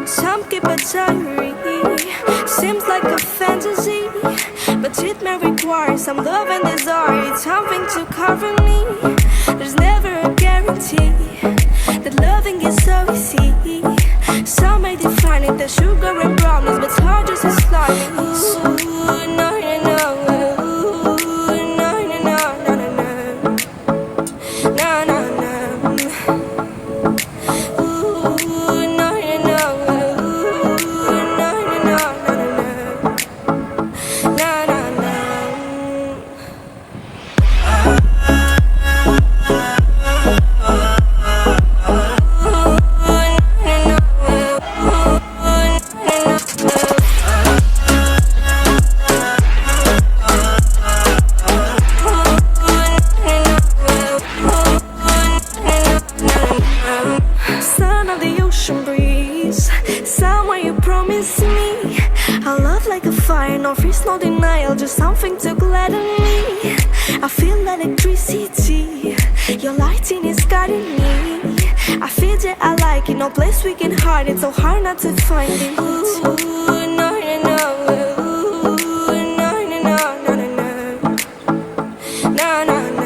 Some keep a diary, seems like a fantasy, but it may require some love and desire, something to cover me. There's never a guarantee that loving is so easy. Some may define it as sugar and brownies, but it's hard just as slimy. Ooh, no, no, no. Ooh, no, no, no, no, no, no. No, no, no. Son of the ocean breeze, somewhere you promised me a love like a fire, no fears, no denial, just something to gladden me. I feel electricity, your lighting is guiding me. I feel that I like it, no place we can hide it, so hard not to find it. Ooh, no, no, no. Ooh, no, no, no, no, no, no. No, no, no.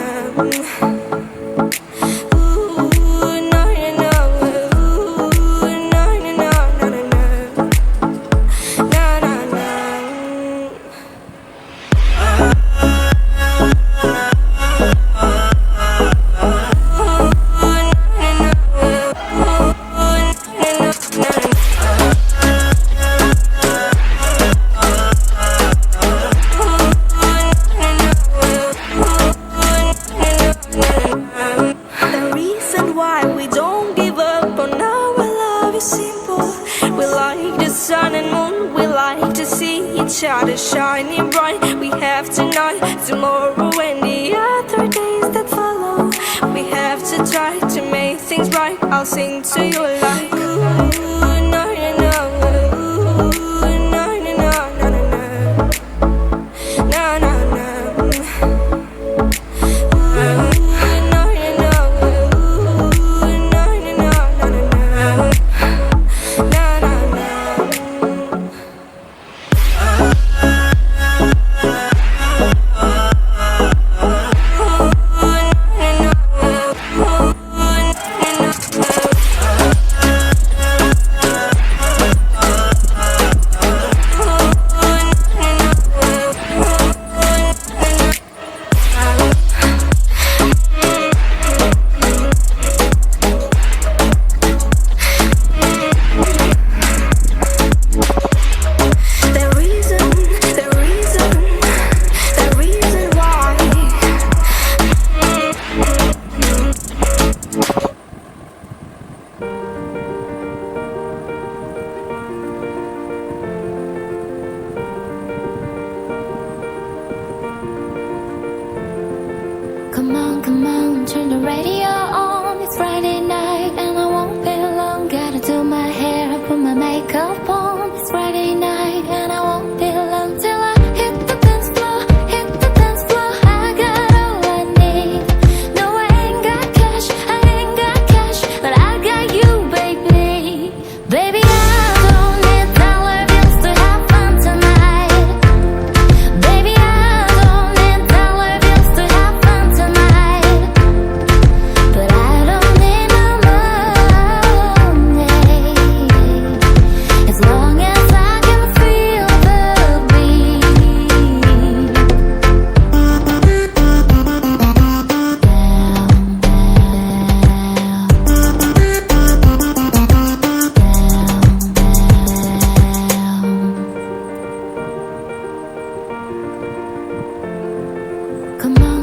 The reason why we don't give up on our love is simple. We like the sun and moon, we like to see each other shining bright. We have tonight, tomorrow and the other days that follow. We have to try to make things right. I'll sing to you